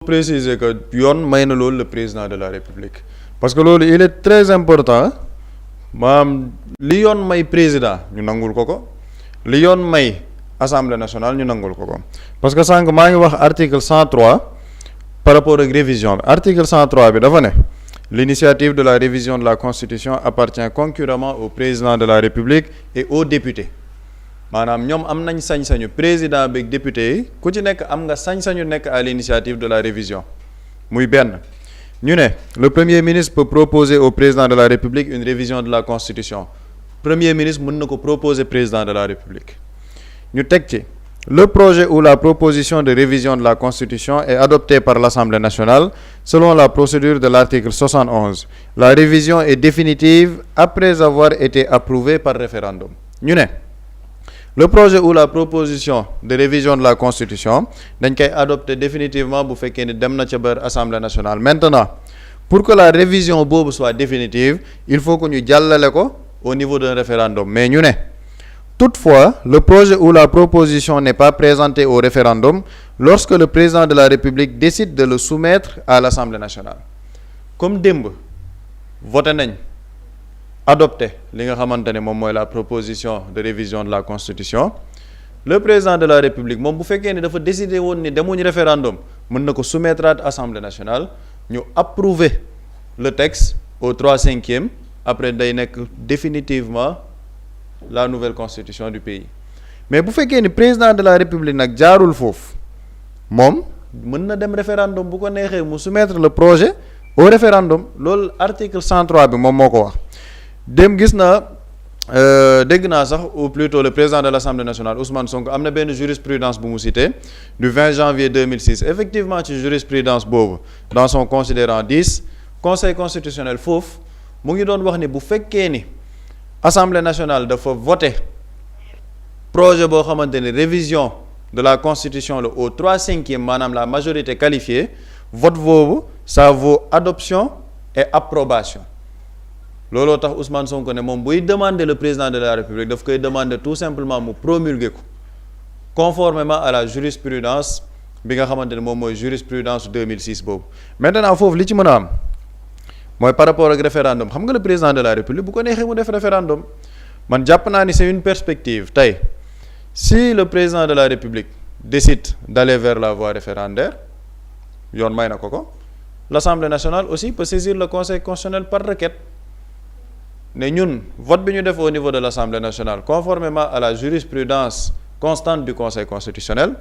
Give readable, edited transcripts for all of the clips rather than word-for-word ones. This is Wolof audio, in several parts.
Préciser que yoon may na loolu le président de la république parce que loolu il est très important maanaam li yoon may président ñu nangul ko li yoon may assemblée nationale ñu nangul ko parce que sànq maa ngi wax article 103 par rapport ak révision bi article 103 bi dafa ne l'initiative de la révision de la constitution appartient concurremment au président de la république et aux députés maanaam ñoom am nañ sañ-sañu président beeg député yi ku ci nekk am nga sañ-sañu nekk à l'initiative de la révision muy benn ñu ne le premier ministre peut proposer au président de la république une révision de la constitution premier ministre mën na ko proposer président de la république ñu teg ci le projet ou la proposition de révision de la constitution est adopté par l'Assemblée nationale selon la procédure de l'article 71 la révision est définitive après avoir été approuvée par référendum ñu ne le projet ou la proposition de révision de la constitution dañ koy adopter définitivement bu fekkee ni dem na ca biir assemblée nationale maintenant pour que la révision boobu soit définitive il faut que ñu jàllale ko au niveau d'un référendum mais ñu ne toutefois le projet ou la proposition n'est pas présenté au référendum lorsque le président de la république décide de le soumettre à l'assemblée nationale comme démb voté nañ adopté li nga xamante ne moom mooy la proposition de révision de la constitution le président de la république moom bu fekkee ni dafa décider woon ni demuñ référendum mën na ko soumettre à assemblée nationale ñu approuver le texte au 3/5 après day nekk définitivement la nouvelle constitution du pays mais bu fekkee ni président de la république nag jaarul foofu moom mën na dem référendum bu ko neexee mu soumettre le projet au référendum loolu article 103 bi moom moo ko wax dem gis naa dégg naa sax ou plutôt le président de l'Assemblée nationale Ousmane Sonko am na benn jurisprudence bu mu cité du 20 janvier 2006 effectivement ci jurisprudence boobu dans son considérant 10 conseil constitutionnel foofu mu ngi doon wax ni bu fekkee ni Assemblée nationale dafa voter projet boo xamante ni révision de la constitution la au 3/5 maanaam la majorité qualifiée vote boobu ça vaut adoption et approbation looloo tax Ousmane Sonko ne moom buy demander le président de la République daf koy demander tout simplement mu promulguer ko conformément à la jurisprudence bi nga xamante ne moom mooy jurisprudence 2006 boobu maintenant foofu li ci mën a am mooy par rapport ak référendum xam nga le président de la République bu ko neexee mu def référendum man jàpp naa ni c'est une perspective tey si le président de la République décide d'aller vers la voie référendaire yoon may na ko l'Assemblée nationale aussi peut saisir le Conseil constitutionnel par requête ne ñun vote bi ñu def au niveau de l'Assemblée nationale conformément à la jurisprudence constante du Conseil constitutionnel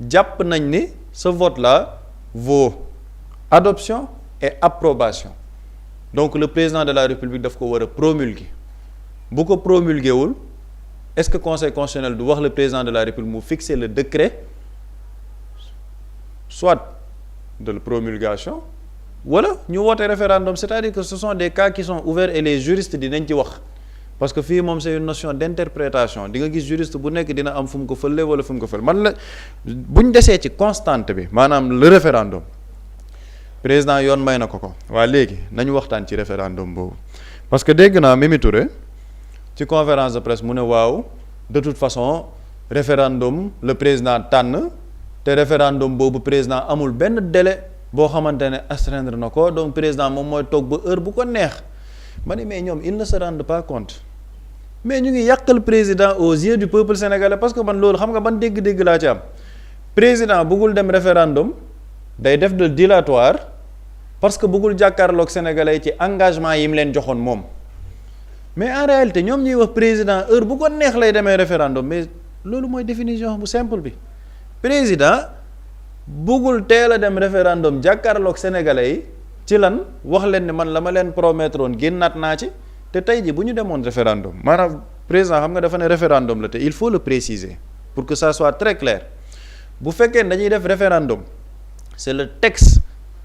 jàpp nañ ni ce vote-là vaut adoption et approbation donc le président de la République daf ko war a promulguer bu ko promulguer wul est-ce que Conseil constitutionnel du wax le président de la République mu fixer le décret soit de la promulgation wala ñu woote référendum c'est-à-dire que ce sont des cas qui sont ouverts et les juristes dinañ ci wax parce que fii moom c'est une notion d'interprétation di nga gis juriste bu nekk dina am fu mu ko fële wala fu mu ko fële man la buñ desee ci constante bi maanaam le référendum président yoon may na ko waa léegi nañu waxtaan ci référendum boobu parce que dégg naa Mimi Touré ci conférence de presse mu ne waaw de toute façon référendum le président tànn te référendum boobu président amul benn délai boo xamante ne astreindre na ko donc président moom mooy toog ba heure bu ko neex ma ne mais ñoom ils ne se rendent pas compte mais ñu ngi yàqal président aux yeux du peuple sénégalais parce que man loolu xam nga ban dégg-dégg laa ci am président bëggul dem référendum day def de dilatoire parce que bëggul jàkkaarloog sénégalais ci engagement yi mu leen joxoon moom mais en réalité ñoom ñuy wax président heure bu ko neex lay demee référendum mais loolu mooy définition bu simple bi président bëggul teel a dem référendum jàkkaarloog sénégalais yi ci lan wax leen ne man la ma leen promettre woon génnaat naa ci te tey ji bu ñu demoon référendum maanaam président xam nga dafa ne référendum la te il faut le préciser pour que ça soit très clair bu fekkee dañuy def référendum c'est le texte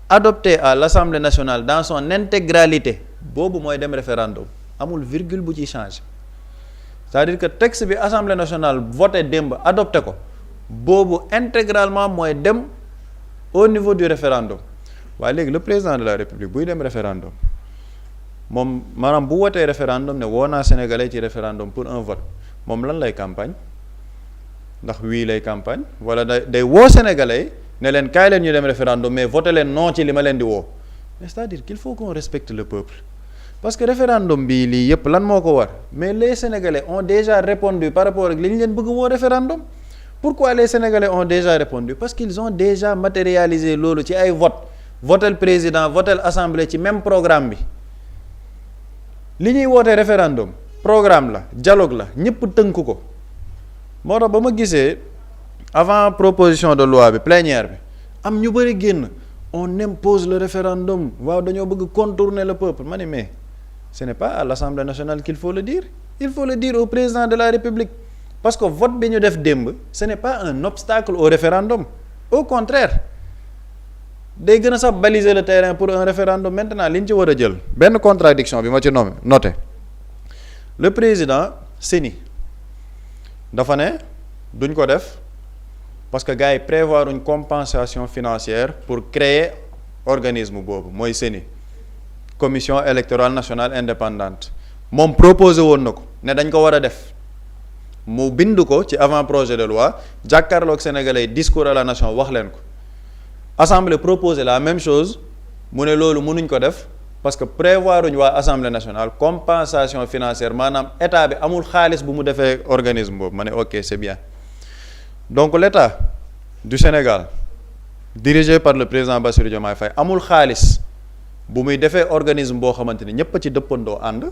adopté à l'Assemblée nationale dans son intégralité boobu mooy dem référendum amul virgule bu ci changer c'est-à-dire que texte bi Assemblée nationale voté démb adopté ko boobu intégralement mooy dem au niveau du référendum waaye léegi le président de la République buy dem référendum moom maanaam bu wotee référendum ne woo naa sénégalais ci référendum pour un vote moom lan lay campagne ndax wii lay campagne wala day woo sénégalais ne leen kaay leen ñu dem référendum mais voté leen non ci li ma leen di woo mais c'est-à-dire qu'il faut qu'on respecte le peuple parce que référendum bii lii yëpp lan moo ko war mais les Sénégalais ont déjà répondu par rapport ak li ñu leen bëgg woo référendum pourquoi les Sénégalais ont déjà répondu parce qu'ils ont déjà matérialisé loolu ci ay votel président votel assemblée ci même programme bi li ñuy woote référendum programme la dialogue la ñëpp tënk ko moo tax ba ma gisee avant proposition de loi bi plénière bi am ñu bëri génn on impose le référendum waaw dañoo bëgg contourner le peuple ma ne mais ce n'est pas à l'Assemblée nationale qu'il faut le dire il faut le dire au président de la République parce que vote bi ñu def démb ce n'est pas un obstacle au référendum au contraire day gën a sax baliser le terrain pour un référendum maintenant li ñu ci war a jël benn contradiction bi ma ci noté le président CENI dafa ne duñ ko def parce que gars yi prévoir une compensation financière pour créer organisme boobu mooy CENI commission électorale nationale indépendante moom proposé woon na ko ne dañ ko war a def mu bind ko ci avant projet de loi jàkkaarloog sénégalais discours à la nation wax leen ko assemblée proposé la même chose mu ne loolu mënuñ ko def parce que prévoir uñ waa assemblée nationale compensation financière maanaam état bi amul xaalis bu mu defee organisme boobu ma ne ok c'est bien donc l'état du Sénégal dirigé par le président Bassirou Diomaye Faye amul xaalis bu muy defee organisme boo xamante ni ñëpp a ci dëppandoo ànd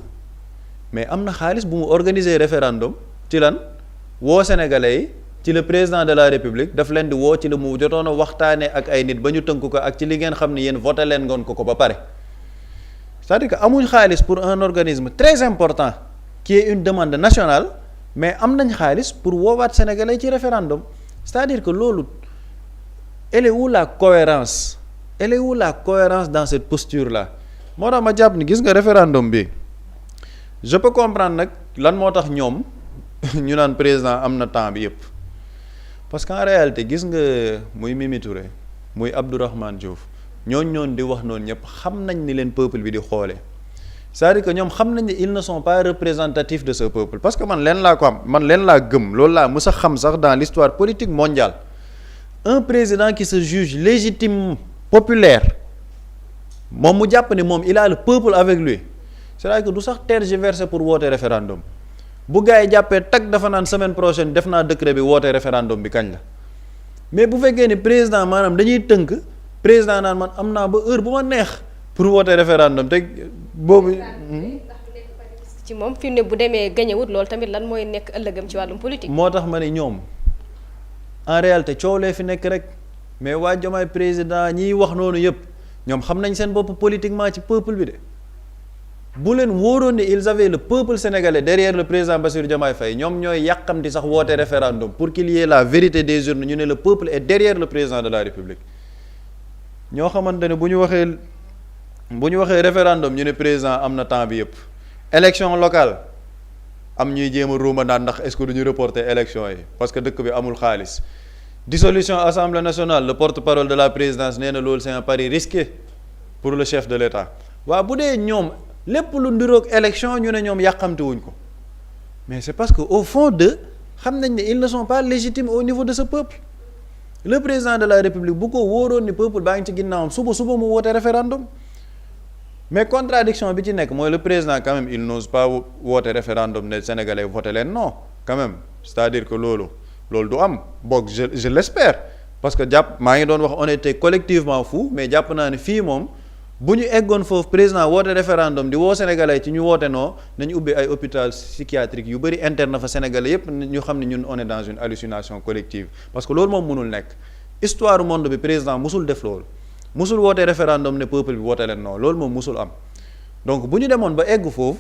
mais am na xaalis bu mu organiser référendum ci lan woo sénégalais yi ci le président de la république daf leen di woo ci la mu jotoon a waxtaanee ak ay nit ba ñu tënk ko ak ci li ngeen xam ne yéen voté leen ngoon ko ba pare c'est-à-dire que amuñ xaalis pour un organisme très important qui est une demande nationale mais am nañ xaalis pour woowaat sénégalais ci référendum c'est-à-dire que loolu elle est où la cohérence elle est où la cohérence dans cette posture là moo tax ma jàpp ni gis nga référendum bi je peux comprendre nag lan moo tax ñoom ñu naan président am na temps bi yëpp parce qu'en réalité gis nga muy Mimi Touré muy Abdourahmane Diouf ñooñ di wax noonu ñëpp xam nañ ni leen peuple bi di xoolee c'est-à-dire que ñoom xam nañ ne ils ne sont pas représentatifs de ce peuple parce que man leen laa ko am man leen laa gëm loolu laa mës a xam sax dans l'histoire politique mondiale un président qui se juge légitime populaire moom mu jàpp ne moom il a le peuple avec lui c'est-à-dire que du sax tergiverser pour woote référendum bu gars yi jàppee tag dafa naan semaine prochaine def naa décret bi woote référendum bi kañ la mais bu fekkee ni président maanaam dañuy tënk président naan man am naa ba heure bu ma neex pour woote référendum te boobu. ci moom fi ne bu demee gañewut loolu tamit lan mooy nekk ëllëgam ci wàllum politique. moo tax ma ne ñoom en réalité coow lee fi nekk rek mais waa Diomaye président ñiy wax noonu yëpp ñoom xam nañ seen bopp politiquement ci peuple bi de. bu leen wóoroon ne ils avaient le peuple sénégalais derrière le président Bassirou Diomaye Faye ñoom ñooy yàqamti sax woote référendum pour qu'il y ait la vérité des urnes ñu ne le peuple est derrière le président de la République ñoo xamante ne bu ñu waxee référendum ñu ne président am na temps bi yëpp élection locale am ñuy jéem a ruuma naan ndax est-ce que du ñu reporter élection yi parce que dëkk bi amul xaalis dissolution assemblée nationale le porte-parole de la présidence nee na loolu c'est un pari risqué pour le chef de l'État waaw bu dee ñoom lépp lu ndiroog élection ñu ne ñoom yàqamte wuñ ko mais c'est parce que au fond de xam nañ ne ils ne sont pas légitimes au niveau de ce peuple le président de la république bu ko wóoroon ni peuple baa ngi ci ginnaawam suba mu woote référendum mais contradiction bi ci nekk mooy le président quand même il n'ose pas woote référendum ne sénégalais voté leen non quand même c'est-à-dire que loolu du am boog je l'espère parce que maa ngi doon wax on était collectivement fou mais jàpp naa ne fii moom bu ñu eggoon foofu président woote référendum di woo sénégalais ci ñu woote noo nañu ubbi ay hôpital psychiatrique yu bëri interne fa sénégalais yépp ñu xam ne ñun on est dans une hallucination collective parce que loolu moom mënul nekk histoire monde bi président musul def loolu musul woote référendum ne peuple bi woote leen non loolu moom musul am donc bu ñu demoon ba egg foofu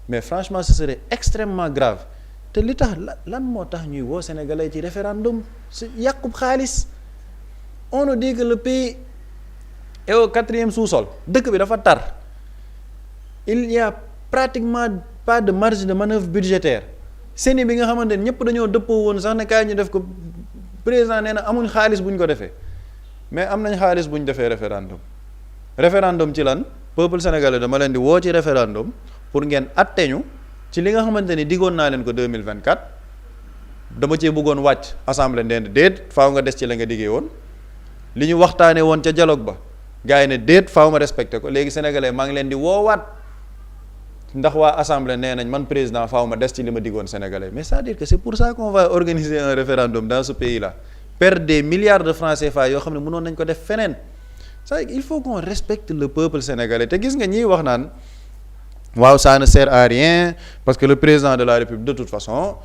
mais franchement ce serait extrêmement grave te li tax lan moo tax ñuy woo sénégalais ci référendum si yàqub xaalis on nous dit que le pays et au 4e sous-sol dëkk bi dafa tar il y a pratiquement pas de marge de manœuvre budgétaire CENI bi nga xamante ne ñëpp dañoo dëppoo woon sax ne kaay ñu def ko président nee na amuñ xaalis bu ñu ko defee mais am nañ xaalis bu ñu defee référendum ci lan peuple sénégalais dama leen di woo ci référendum pour ngeen atte ñu ci li nga xamante ni diggoon naa leen ko 2024 dama cee bëggoon wàcc assemblée ndend déet faaw nga des ci la nga diggee woon li ñu waxtaanee woon ca dialogue ba gars yi ne déet faaw ma respecté ko léegi sénégalais maa ngi leen di woowaat ndax waa assemblée nee nañ man président faaw ma des ci li ma diggoon sénégalais mais c'est-à-dire que c'est pour ça qu'on va organiser un référendum dans ce pays-là perdre des milliards de francs CFA yoo xam ne mënoon nañ ko def feneen ça il faut qu'on respecte le peuple sénégalais te gis nga ñiy wax naan waaw ça ne sert à rien parce que le président de la République de toute façon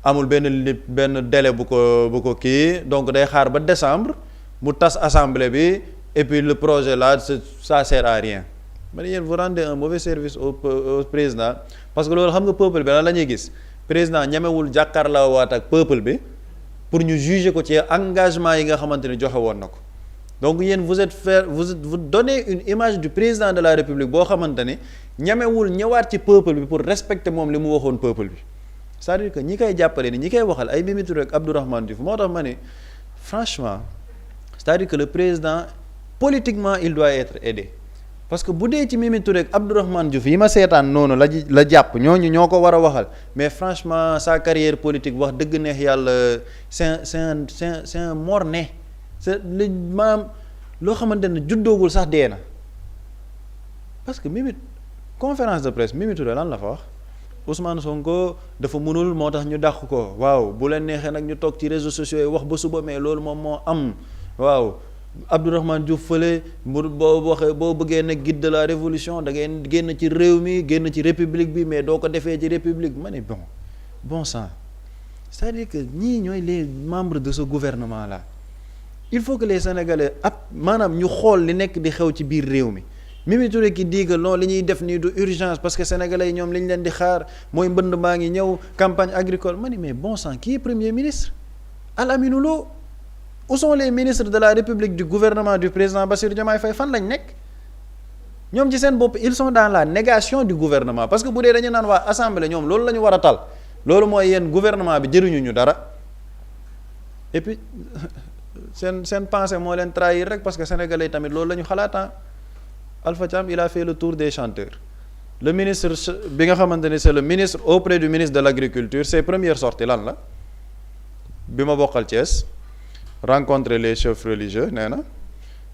amul benn délai bu ko kii donc day xaar ba décembre mu tas assemblée bi et puis le projet là ça sert à rien man yéen vous rendez un mauvais service au président parce que loolu xam nga peuple bi lan la ñuy gis président ñemewul jàkkaarloo waat ak peuple bi pour ñu juger ko ci engagement yi nga xamante ni joxe woon na ko donc yéen vous donnez une image du président de la République boo xamante ni ñemewul ñëwaat ci peuple bi pour respecter moom li mu waxoon peuple bi c'est-à-dire que ñi koy jàppale ni ñi koy waxal ay Mimi Touré ak Abdourahmane Diouf moo tax ma ne franchement c'est-à-dire que le président politiquement il doit être aidé parce que bu dee ci Mimi Touré ak Abdourahmane Diouf yi ma seetaan noonu la jàpp ñooñu ñoo ko war a waxal mais franchement sa carrière politique wax dëgg neex yàlla c'est un mort-né c'est li maanaam loo xamante ne juddoogul sax dee na parce que Mimi conférence de presse Mimi Touré lan la fa wax Ousmane Sonko dafa mënul moo tax ñu dàq ko waaw bu leen neexee nag ñu toog ci réseaux sociaux yi wax ba suba mais loolu moom moo am waaw Abdourahmane Diouf fële boo bëggee nekk guide de la révolution da ngeen génn ci réew mi génn ci république bi mais doo ko defee ci république ma ne bon sang c'est-à-dire que ñii ñooy les membres de ce gouvernement là il faut que les Sénégalais maanaam ñu xool li nekk di xew ci biir réew mi Mimi Touré ki di que non li ñuy def nii du urgence parce que sénégalais yi ñoom li ñu leen di xaar mooy mbënd maa ngi ñëw campagne agricole ma ni mais bon sang qui est premier ministre Al Aminou Lo où sont les ministres de la République du gouvernement du président Bassirou Diomaye Faye fan lañ nekk ñoom ci seen bopp ils sont dans la négation du gouvernement parce que bu dee dañu naan waa assemblée ñoom loolu la ñu war a tal loolu mooy yéen gouvernement bi jëriñu ñu dara et puis seen pensée moo leen trahir rek parce que sénégalais tamit loolu la ñu xalaata Alpha Thiam il a fait le tour des chanteurs le ministre bi nga xamante ni c'est le ministre auprès du ministre de l'agriculture ses premières sorties lan la bi ma bokkal Thiès rencontrer les chefs religieux nee na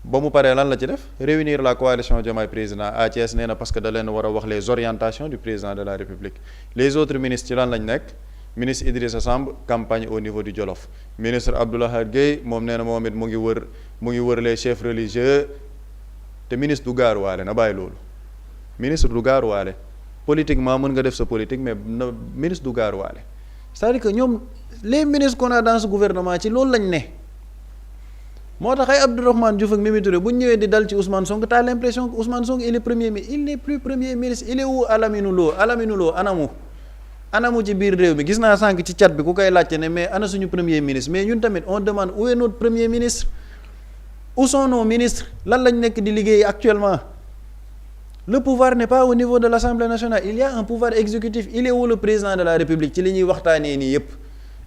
ba mu paree lan la ci def réunir la coalition Diomaye président à Thiès nee na parce que da leen war a wax les orientations du président de la République les autres ministres ci lan lañ nekk ministre Idrissa Samb campagne au niveau du Jolof ministre Abdoulaye Gueye moom nee na moom it mu ngi wër les chefs religieux te ministre du gaaruwaale na bàyyi loolu ministre du gaaruwaale politiquement mën nga def sa politique mais ministre du gaaruwaale c'est-à-dire que ñoom les ministres qu'on a dans ce gouvernement ci loolu lañ ne moo tax ay Abdourahmane Diouf ak Mimi Touré bu ñu ñëwee di dal ci Ousmane Sonko t'as l'impression que Ousmane Sonko il est premier ministre il n'est plus premier ministre il est où Al Aminou Lo anamu ci biir réew mi gis naa sànq ci chat bi ku koy laajte ne mais ana suñu premier ministre mais ñun tamit on demande où est notre premier ministre où sont nos ministres lan lañ nekk di liggéey actuellement le pouvoir n'est pas au niveau de l'Assemblée nationale il y a un pouvoir exécutif il est où le président de la République ci li ñuy waxtaanee nii yépp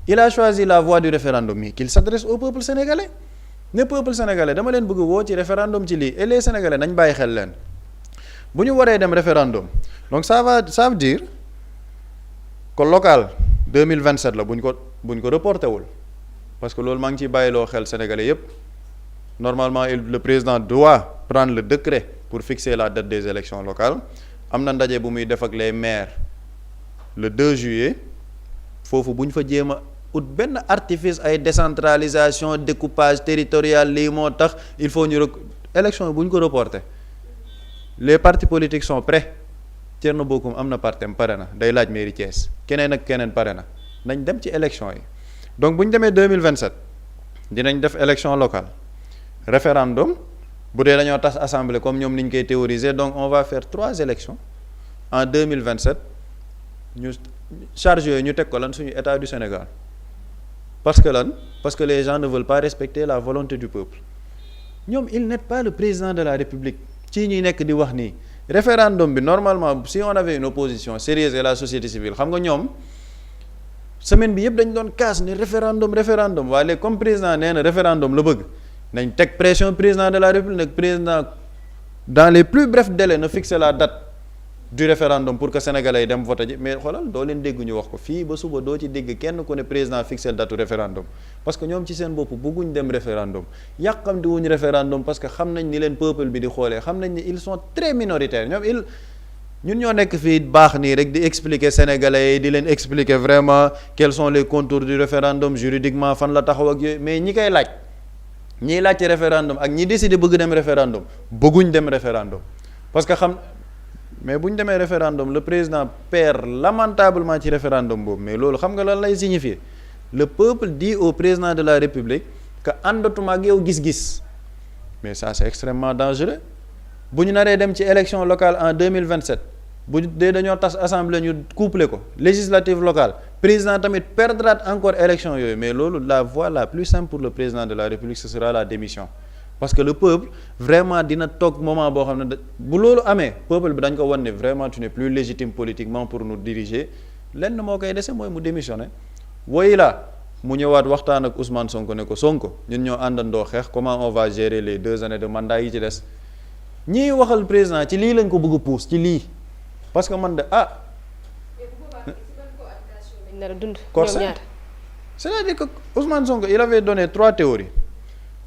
il a choisi la voie du référendum mais qu'il s'adresse au peuple sénégalais ne peuple sénégalais dama leen bëgg woo ci référendum ci lii et les sénégalais nañ bàyyi xel leen bu ñu waree dem référendum donc ça veut dire que local 2027 la bu ñu ko reporté wul parce que loolu maa ngi ciy bàyyiloo xel sénégalais yépp normalement le président doit prendre le décret pour fixer la date des élections locales am na ndaje bu muy def ak les maires le 2 juillet foofu bu ñu fa jéem a ut benn artifice ay décentralisation découpage territorial lii moo tax il faut ñu élection bu ñu ko reporter les partis politiques sont prêts Thierno Bocoum am na partem pare na day laaj mairie Thiès keneen ak keneen pare na nañ dem ci élection yi donc bu ñu demee 2027 dinañ def élection locale référendum bu dee dañoo tas assemblée comme ñoom ni ñu koy théoriser donc on va faire 3 élections en 2027 ñu charge yooyu ñu teg ko lan suñu état du Sénégal parce que les gens ne veulent pas respecter la volonté du peuple ñoom il n'est pas le président de la République ci ñuy nekk di wax nii référendum bi normalement si on avait une opposition sérieuse et la société civile xam nga ñoom semaine bi yëpp dañ doon kaas ne référendum waaye léegi comme président nee na référendum la bëgg nañ teg pression président de la République nag président dans les plus brefs délais na fixer la date du référendum pour que sénégalais yi dem voter ji mais xoolal doo leen dégg ñu wax ko fii ba suba doo ci dégg kenn ku ne président fixer date du référendum parce que ñoom ci seen bopp bëgguñ dem référendum yàqamti wuñ référendum parce que xam nañ ni leen peuple bi di xoolee xam nañ ni ils sont très minoritaires ñun ñoo nekk fii baax nii rek di expliquer sénégalais yi di leen expliquer vraiment quels sont les contours du référendum juridiquement fan la taxaw ak yooyu mais ñi koy laaj ñiy laaj ci référendum ak ñi décider bëgg dem référendum bëgguñ dem référendum parce que mais bu ñu demee référendum le président perd lamentablement ci référendum boobu mais loolu xam nga lan lay signifier le peuple dit au président de la république que àndatuma ak yow gis-gis mais ça c'est extrêmement dangereux bu ñu naree dem ci élection locale en 2027 bu dee dañoo tas assemblée ñu couplé ko législative locale président tamit perdra encore élection yooyu mais loolu la voie la plus simple pour le président de la république ce sera la démission parce que le peuple vraiment dina toog moment boo xam ne bu loolu amee peuple bi dañ ko wan ne vraiment tu n'es plus légitime politiquement pour nous diriger lenn moo koy dese mooy mu démissionner woy la mu ñëwaat waxtaan ak Ousmane Sonko ne ko Sonko ñun ñoo àndandoo xeex comment on va gérer les 2 années de mandat yi ci des ñiy waxal président ci lii lañ ko bëgg a pousse ci lii parce que man de corset c'est-à-dire que Ousmane Sonko il avait donné 3 théories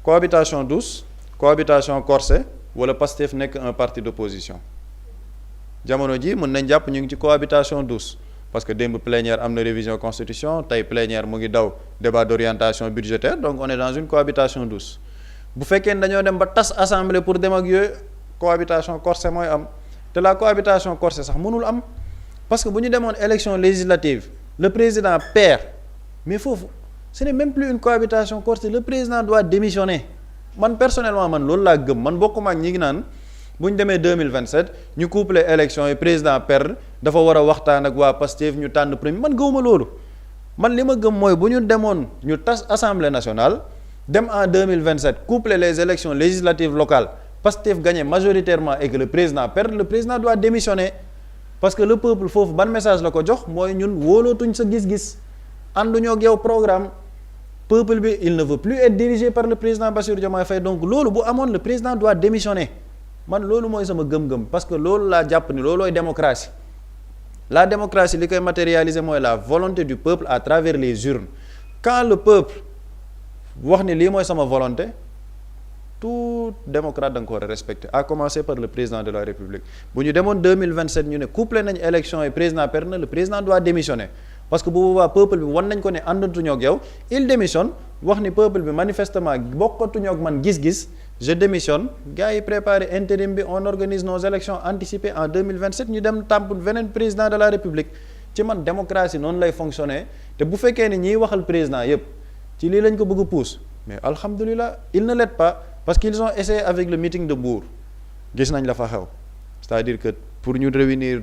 cohabitation douce cohabitation corsée wala Pastef nekk un parti d'opposition jamono ji mën nañ jàpp ñu ngi ci cohabitation douce parce que démb plénière am na révision constitution tey plénière mu ngi daw débat d'orientation budgétaire donc on est dans une cohabitation douce bu fekkee ne dañoo dem ba tas assemblée pour dem ak yooyu cohabitation corsée mooy am te la cohabitation corsée sax mënul am parce que bu ñu demoon élection législative le président perd mais foofu ce n'est même plus une cohabitation corsée le président doit démissionner man personnellement man loolu laa gëm man bokkuma ak ñi ngi naan bu ñu demee 2027 ñu couplé élection yi président perd dafa war a waxtaan ak waa Pastef ñu tànn premier man gëwuma loolu man li ma gëm mooy bu ñu demoon ñu tas assemblée nationale dem en 2027 couplé les élections législatives locales Pastef gagné majoritairement et que le président perd le président doit démissionner parce que le peuple foofu ban message la ko jox mooy ñun wóolootuñ sa gis-gis ànduñoo ak yow programme peuple bi il ne veut plus être dirigé par le président Bassirou Diomaye Faye donc loolu bu amoon le président doit démissionner man loolu mooy sama gëm-gëm parce que loolu laa jàpp ni loolooy démocratie la démocratie li koy matérialiser mooy la volonté du peuple à travers les urnes quand le peuple wax ni lii mooy sama volonté tout démocrate da nga ko war a respecter à commencer par le président de la république bu ñu demoon 2027 ñu ne couplé nañ élection yi président perd na le président doit démissionner parce que bu boobaa peuple bi wan nañ ko ne àndatuñoo ak yow il démissionne wax ni peuple bi manifestement bokkatuñoo ak man gis-gis je démissionne gars yi préparé intérim bi on organise nos élections anticipées en 2027 ñu dem tàmp beneen président de la république ci man démocratie noonu lay fonctionner te bu fekkee ne ñiy waxal président yépp ci lii lañ ko bëgg a pousse mais alhamdulilah il ne l'aide pas parce qu'ils ont essayé avec le meeting de Mbour gis nañ la fa xew c'est-à-dire que pour ñu réunir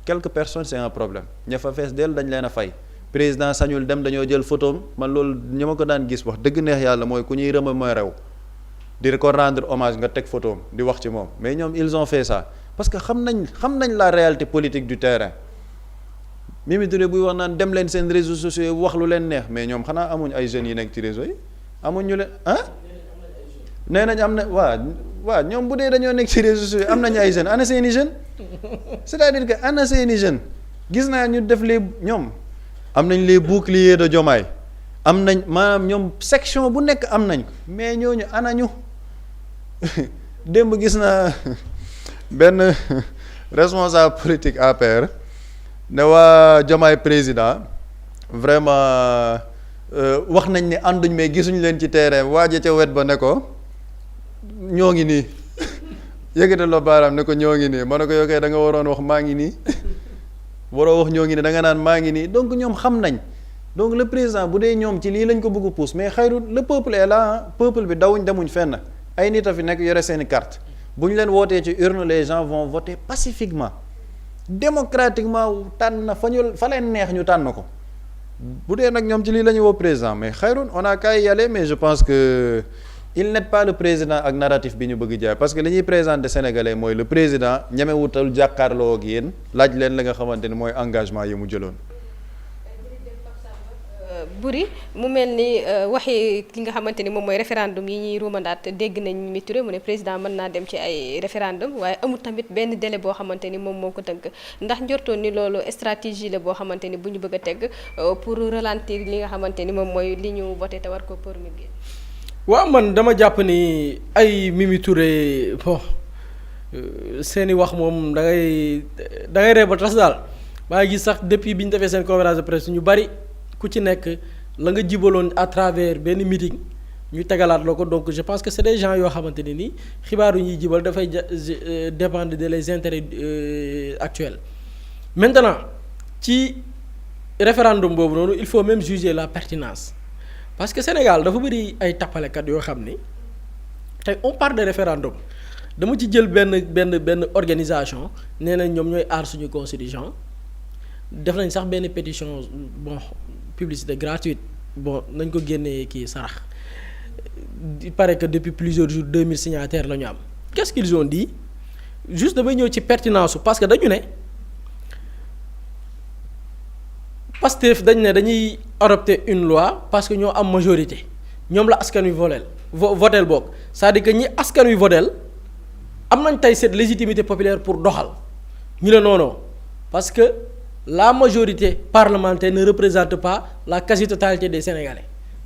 quelques personnes c'est un problème ña fa fees del dañ leen a fay président sañul dem dañoo jël photom man loolu ñi ma ko daan gis wax dëgg neex yàlla mooy ku ñuy rëma mooy rew di ko rendre hommage nga teg photom di wax ci moom mais ñoom ils ont fait ça parce que xam nañ la réalité politique du terrain Mimi Touré buy wax naan dem leen seen réseaux sociaux yi wax lu leen neex mais ñoom xanaa amuñ ay jeunes yi nekk ci réseau yi amuñ ñu leen nee nañ am na waa ñoom bu dee dañoo nekk ci réseaux sociaux yi am nañu ay jeunes ana seeni jeunes c'est-à-dire que ana seeni jeunes gis naa ñu def les ñoom am nañ les boucliers de Diomaye am nañ maanaam ñoom section bu nekk am nañ ko mais ñooñu ana ñu démb gis naa benn responsable politique APR ne waa Diomaye président vraiment wax nañ ne ànduñ mais gisuñ leen ci terrain waaje ca wet ba ne ko ñoo ngi nii yëkkate loo baaraam ne ko ñoo ngi nii ma ne ko yow kay da nga waroon wax maa ngi nii waroo wax ñoo ngi nii da nga naan maa ngi nii donc ñoom xam nañ donc le président bu dee ñoom ci lii lañ ko bëgg a pousse mais xayru le peuple est là peuple bi dawuñ demuñ fenn ay nit a fi nekk yore seeni carte bu ñu leen wootee ci urne les gens vont voter pacifiquement démocratiquement tànn fa leen neex ñu tànn ko bu dee nag ñoom ci lii la ñu woo président mais xayrun on a qu'à y aller mais je pense que il n'est pas le président ak narratif bi ñu bëgg jaay parce que li ñuy présenter sénégalais mooy le président ñemewutal jàkkaarloo ak yéen laaj leen la nga xamante ni mooy engagement yi mu jëloon. Buri mu mel ni waxi ki nga xamante ni moom mooy référendum yi ñuy ruumandaat dégg nañ Mimi Touré mu ne président mën naa dem ci ay référendum waaye amul tamit benn délai boo xamante ni moom moo ko tënk ndax njortoon ni loolu stratégie la boo xamante ni bu ñu bëgg a teg pour ralentir li nga xamante ni moom mooy li ñu voté te war ko promulguer. waaw man dama jàpp ni ay Mimi Touré bon seeni wax moom da ngay ree ba tas daal maa ngi gis sax depuis bi ñu defee seen conférence de presse ñu bari ku ci nekk la nga jibaloon à travers benn meeting ñu tegalaat la ko donc je pense que c'est des gens yoo xamante ne ni xibaaru ñuy jibal dafay dépendre de les intérêts actuels. Maintenant ci référendum boobu noonu il faut même juger la pertinence parce que Sénégal dafa bëri ay tappalekat yoo xam ni tey on parle de référendum dama ci jël benn organisation nee na ñoom ñooy aar suñu constitution def nañ sax benn pétition bon publicité gratuite bon nañ ko génnee kii sarax il paraît que depuis plusieurs jours 2000 signataires la ñu am qu'est-ce qu'ils ont dit juste damay ñëw ci pertinence parce que dañu ne Pastef dañ ne dañuy adopter une loi parce que ñoo am majorité ñoom la askan wi votel boog c'est-à-dire que ñi askan wi votel am nañ tey cette légitimité populaire pour doxal ñu ne non parce que la majorité parlementaire ne représente pas la quasi-totalité des Sénégalais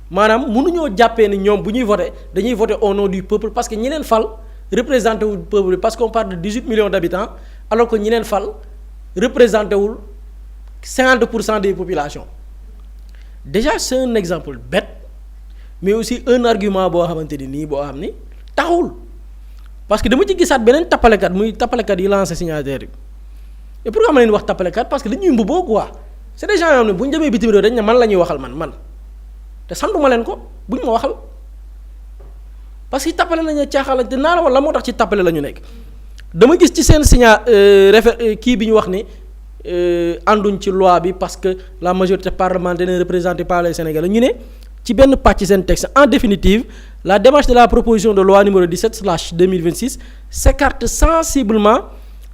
maanaam mënuñoo jàppee ni ñoom bu ñuy voter dañuy voter au nom du peuple parce que ñi leen fal représenté wul peuple parce qu'on parle de 18 millions d'habitants alors que ñi leen fal représenté wul 50% des populations déjà c'est un exemple bête mais aussi un argument boo xamante ni nii boo xam ni taxawul parce que dama ci gisaat beneen tappalekat muy tappalekat yi lancé signataire yi et pourquoi ma leen wax tappalekat parce que li ñuy mbubboo quoi c'est des gens yoo xam ne bu ñu demee bitim réew dañ ne man la ñuy waxal man te santuma leen ko bu ñu ma waxal parce que tappale nañu caaxaan te naa la wax la moo tax ci tappale la ñu nekk dama gis ci seen kii bi ñu wax ni ànduñ ci loi bi parce que la majorité parlementaire ne représentée par les Sénégalais ñu ne ci benn pàcc seen texte en définitive la démarche de la proposition de loi numéro 17/2026 s'écarte sensiblement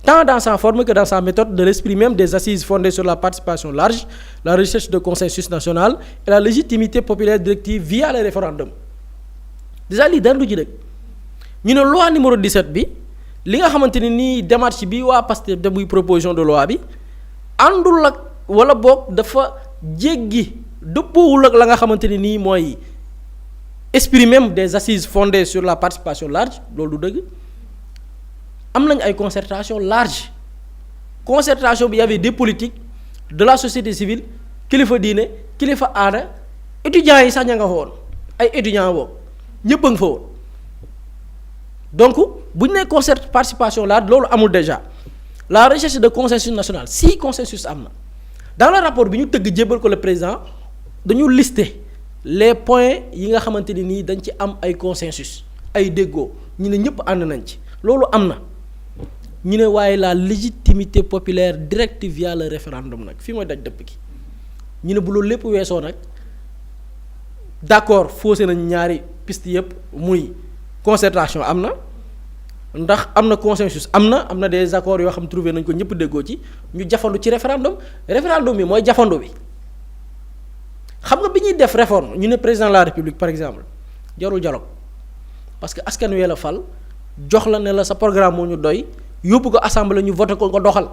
tant dans sa forme que dans sa méthode de l'esprit même des assises fondées sur la participation large, la recherche de consensus national et la légitimité populaire directive via le référendum. Déjà lii dara du ci dëgg ñu ne loi numéro 17 bi li nga xamante ni nii démarche bi waa Pastef de muy proposition de loi bi àndul ak wala boog dafa jéggi dëppoowul ak la nga xamante ni nii mooy esprit même des assises fondées sur la participation large loolu du dëgg. am nañ ay concertation large concertation bi y avait des politiques de la société civile kilifa diine kilifa aada étudiants yi sax ña nga fa woon ay étudiants boobu ñëpp a nga fa woon donc bu ñu nee participation large loolu amul déjà la recherche de consensus national si consensus am na dans le rapport bi ñu tëgg jébbal ko le président dañu lister les points yi nga xamante ni nii dañ ci am ay consensus ay déggoo ñu ne ñëpp ànd nañ ci loolu am na. ñu ne waaye la légitimité populaire directe via le référendum nag fii mooy daj dëpp gi ñu ne bu loolu lépp weesoo nag d'accord faussé nañ ñaari piste yëpp muy concertation am na ndax am na consensus am na des accords yoo xam trouvé nañ ko ñëpp déggoo ci ñu jafandu ci référendum bi mooy jafandu bi xam nga bi ñuy def réforme ñu ne président de la république par exemple jarul dialogue parce que askan wi la fal jox la ne la sa programme moo ñu doy yóbbu ko assemblée ñu voté ko nga doxal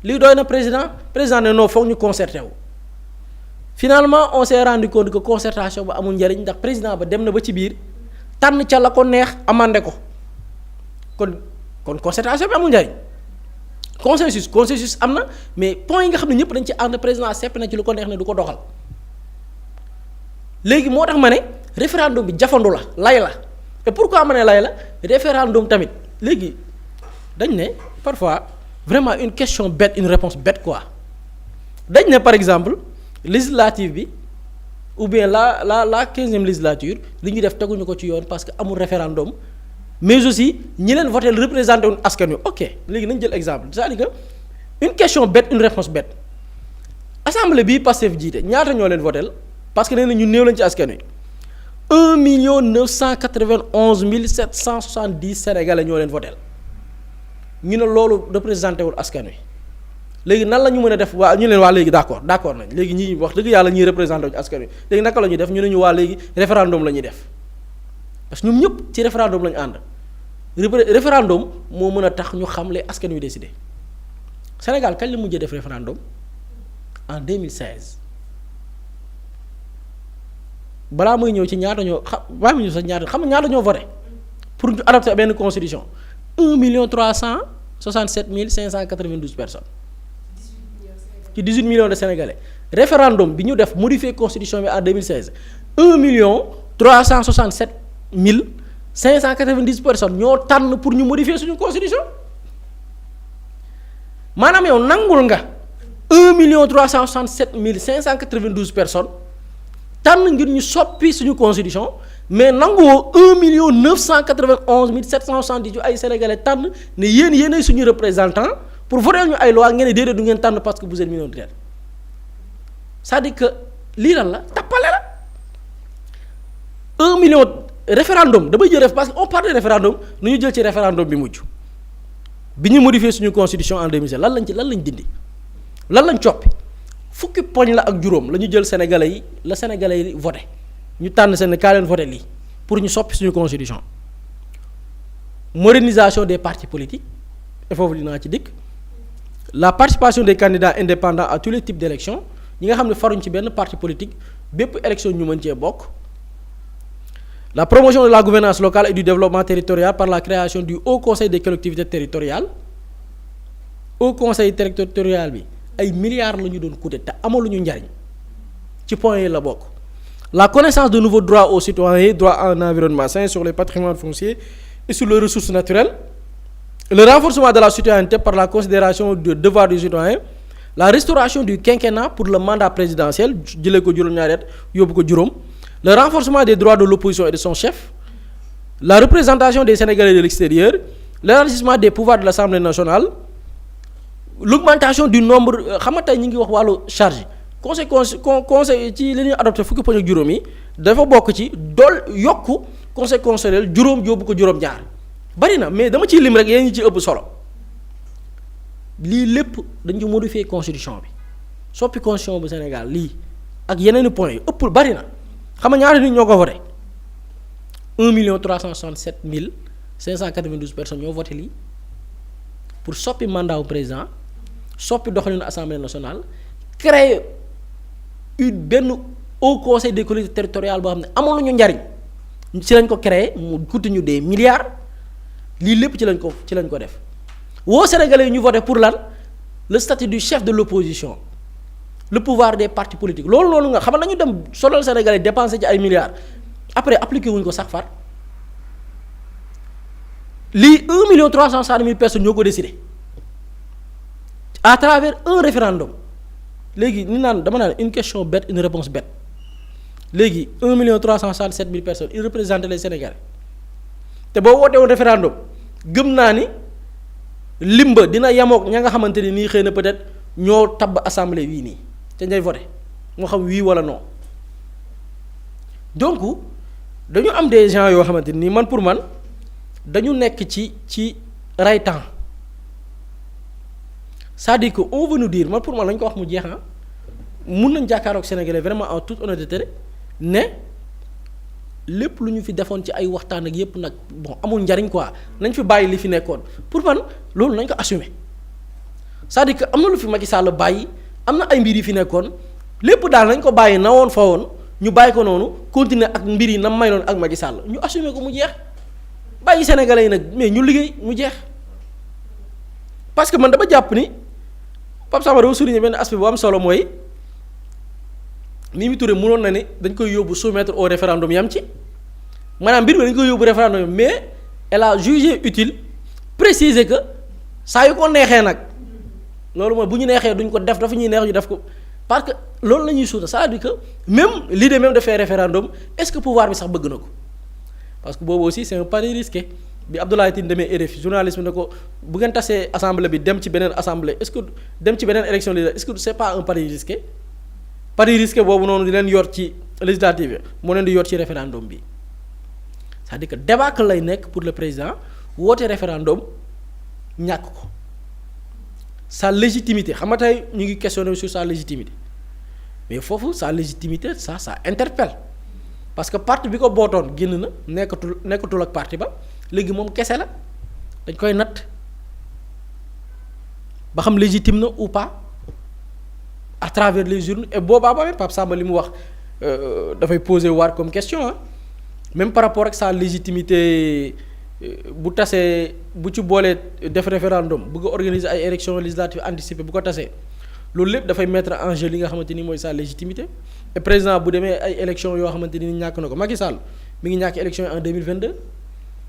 lii doy na président ne non foog ñu concerté wu finalement on s'est rendu compte que concertation ba amul njariñ ndax président ba dem na ba ci biir tànn ca la ko neex amandé ko kon concertation bi amul njariñ consensus am na mais point yi nga xam ne ñëpp dañ ci ànd président sepp na ci lu ko neex ne du ko doxal léegi moo tax ma ne référendum bi jafandu la lay la et pourquoi ma ne lay la référendum tamit léegi dañ ne parfois vraiment une question bête une réponse bête quoi dañ ne par exemple législative bi ou bien la 15e législature li ñu def teguñu ko ci yoon parce que amul référendum mais aussi ñi leen voté représenté wuñ askan wi ok léegi nañ jël exemple c'est-à-dire que une question bête une réponse bête assemblée bii Pastef jiite ñaata ñoo leen voté parce que nee na ñu néew lañ ci askan wi 1,991,770 sénégalais ñoo leen voté ñu ne loolu représenté wul askan wi léegi nan la ñu mën a def waa ñu leen waa léegi d'accord nañ léegi ñi wax dëgg yàlla ñuy représenté ci askan wi léegi naka la ñuy def ñu ne ñu waa léegi référendum la ñuy def parce que ñoom ñëpp ci référendum la ñu ànd référendum moo mën a tax ñu xam les askan wi décidé Sénégal kañ la mujjee def référendum en 2016 balaa muy ñëw ci ñaata ñoo xam ñaata ñoo voté pour ñu adopter benn constitution 1,367,592 personnes ci 18 millions de Sénégalais référendum bi ñu def modifier constitution bi en 2016 1,367,590 personnes ñoo tànn pour ñu modifier suñu constitution maanaam yow nangul nga 1,367,592 personnes tànn ngir ñu soppi suñu constitution mais nanguwoo 1,991,770 yu ay sénégalais tànn ne yéenay suñu représentant pour voter ñu ay loi ngeen ne déedéet du ngeen tànn parce que vous êtes minoritaire c'est-à-dire que lii lan la tappale la 1 million référendum damay jël parce que on parle de référendum nu ñu jël ci référendum bi mujj bi ñu modifier suñu constitution en 2007 lan lañ dindi lan lañ coppi fukki poñ la ak juróom la ñu jël sénégalais yi voté ñu tànn seen kaa leen voté lii pour ñu soppi suñu constitution modernisation des partis politiques et foofu dinaa ci dikk la participation des candidats indépendants à tous les types d'élections ñi nga xam ne faruñ ci benn parti politique bépp élection ñu mën cee bokk la promotion de la gouvernance locale et du développement territorial par la création du Haut Conseil des collectivités territoriales Haut Conseil territorial bi ay milliards la ñu doon coûter te amaluñu njariñ ci point yi la bokk la connaissance de nouveaux droits aux citoyens droit à un environnement sain sur les patrimoines fonciers et sur les ressources naturelles le renforcement de la citoyenneté par la considération du devoir du citoyen la restauration du quinquennat pour le mandat présidentiel jëlee ko juróom-ñaari at yóbbu ko juróom le renforcement des droits de l'opposition et de son chef la représentation des Sénégalais de l'extérieur l'élargissement des pouvoirs de l'Assemblée nationale l'augmentation du nombre xam nga tey ñu ngi wax wàllu charge conseil ci li ñuy adopté fukki poñ ak juróom yi dafa bokk ci yokku conseil constitutionnel juróom yóbbu ko juróom-ñaar bari na mais dama ciy lim rek yéen ñi ci ëpp solo lii lépp dañ ci modifier constitution bi soppi constitution bu Sénégal lii ak yeneen points yi ëpp bari na xam nga ñaari nit ñoo ko voté 1,367,592 personnes ñoo voté lii pour soppi mandat wu président soppi doxalinu assemblée nationale créer benn haut conseil des collectivités territoriales boo xam ne amoon nañu njariñ ci lañ ko créer mu coûte ñu des milliards lii lépp ci lañ ko def woo Sénégalais yi ñu voté pour lan le statut du chef de l'opposition le pouvoir des partis politiques loolu nga xam ne nañu dem solal Sénégalais dépenser ci ay milliards après appliqué wuñ ko sax far lii 1,360,000 personnes ñoo ko décidé à travers un référendum léegi ni naan dama naan une question bête une réponse bête léegi 1,367,000 personnes ils représentent les Sénégalais te boo wootee woon référendum gëm naa ni limba dina yemook ña nga xamante ni nii xëy na peut-être ñoo tabb assemblée wii nii te ngay voté moo xam wii walla non donc dañu am des gens yoo xamante ni man pour man dañu nekk ci ray temps c'est-à-dire que on veut nous dire man pour man lañ ko wax mu jeex mun nañ jàkkaarook Sénégalais vraiment en toute honnêteté ne lépp lu ñu fi defoon ci ay waxtaan ak yépp nag bon amul njariñ quoi nañ fi bàyyi li fi nekkoon pour man loolu nañ ko assumer c'est-à-dire que am na lu fi Macky Sall bàyyi am na ay mbir yi fi nekkoon lépp daal nañ ko bàyyi na woon fa woon ñu bàyyi ko noonu continuer ak mbir yi na may noonu ak Macky Sall ñu assumer ko mu jeex bàyyi Sénégalais yi nag mais ñu liggéey mu jeex parce que man dama jàpp ni Pape Samba dafa souligner benn aspect bu am solo mooy Mimi Touré mënoon na ni dañ koy yóbbu soumettre au référendum yam ci maanaam mbir mi dañ koy yóbbu référendum mais elle a jugé utile préciser que saa yu ko neexee nag loolu mooy bu ñu neexee duñ ko def dafa ñuy neex ñu def ko parce que loolu la ñuy suuta c'est-à-dire que même l'idée même de faire référendum est-ce que pouvoir bi sax bëgg na ko parce que boobu aussi c'est un pari risqué bi Abdoulaye Tine demee RFI journaliste bi ne ko bu ngeen tasee assemblée bi dem ci beneen assemblée est-ce que dem ci beneen élection législative est-ce que c'est pas un pari risqué boobu noonu di leen yor ci législative moo leen di yor ci référendum bi c'est-à-dire que débâcle lay nekk pour le président woote référendum ñàkk ko sa légitimité xam nga tey ñu ngi questionner sur sa légitimité mais foofu sa légitimité ça interpelle parce que parti bi ko bootoon génn na nekkatul ak parti ba léegi moom kese la dañ koy natt ba xam légitime na ou pas à travers les urnes et boobaa ba même Pape Samba li mu wax dafay poser waar comme question même par rapport ak sa légitimité bu tasee bu ci boolee def référendum bëgg a organiser ay élections législatives anticipées bu ko tasee loolu lépp dafay mettre en jeu li nga xamante ni mooy sa légitimité et président bu demee ay élections yoo xamante ni ñàkk na ko Macky Sall mi ngi ñàkk élections yi en 2022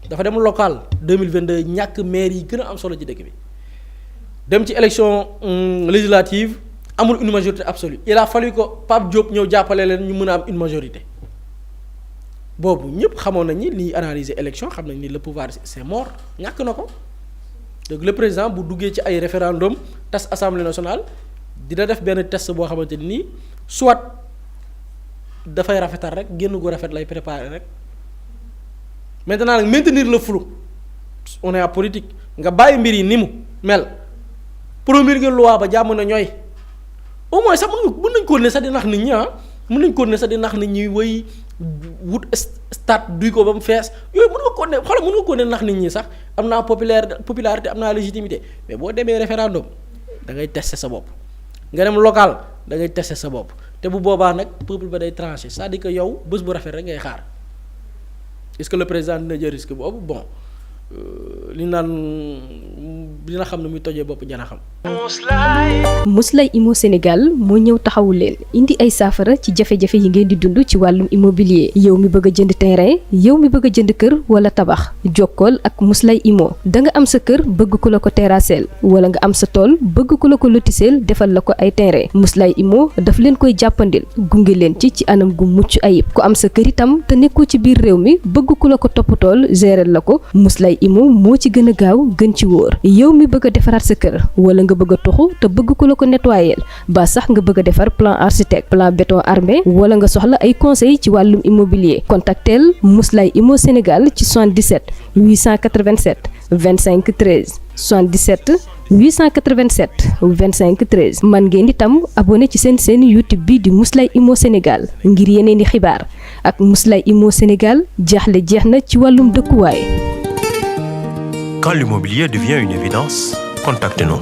dafa dem local 2022 ñàkk maire yi gën a am solo ci dëkk bi dem ci élection législative amul une majorité absolue il a fallu que Pape Diop ñëw jàppale leen ñu mën a am une majorité boobu ñëpp xamoon nañ ni liy analyser élection xam nañ ni le pouvoir c'est mort ñàkk na ko donc le président bu duggee ci ay référendum tas assemblée nationale dina def benn test boo xamante ni soit dafay rafetal rek génn gu rafet lay préparer rek maintenant nag maintenir le flou on est en politique nga bàyyi mbir yi ni mu mel promulguer loi ba jàmm na ñooy au moins sax mën nañ ko ne sax di nax nit ñi mën nañ ko ne sax di nax nit ñi way wut stade duy ko ba mu fees yooyu mën nga ko ne xoolal mën nga ko ne nax nit ñi sax am naa popularité am naa légitimité mais boo demee référendum da ngay tester sa bopp nga dem local da ngay tester sa bopp te bu boobaa nag peuple ba day tranché c'est-à-dire que yow bés bu rafet rek ngay xaar est-ce que le président dina jël risque boobu bon li naan dina xam ne muy tojee bopp jana xam. Muslay Immo Sénégal moo ñëw taxawu leen indi ay saafara ci jafe-jafe yi ngeen di dund ci wàllum immobilier yow mi bëgg a jënd terrain yow mi bëgg a jënd kër wala tabax jokkool ak Muslay Immo da nga am sa kër bëgg ku la ko terrasseel wala nga am sa tool bëgg ku la ko lotiseel defal la ko ay terrain Muslay Immo daf leen koy jàppandil gunge leen ci anam gu mucc ayib ku am sa kër itam te nekkoo ci biir réew mi bëgg ku la ko toppatool gérer la ko Muslay Immo moo ci gën a gaaw gën ci wóor yow mi bëgg a defaraat sa kër wala nga bëgg a toxu te bëgg ku la ko nettoyer ba sax nga bëgg a defar plan architecte plan béton armé wala nga soxla ay conseil ci wàllum immobilier contactel Muslay Immo Sénégal ci 77 887 25 13 77 887 25 13 man ngeen itam abonné ci seen YouTube bi di Muslay Immo Sénégal ngir yeneen i xibaar ak Muslay Immo Sénégal jaaxle jeex na ci wàllum dëkkuwaay. Quand l'immobilier devient une évidence, contactez-nous.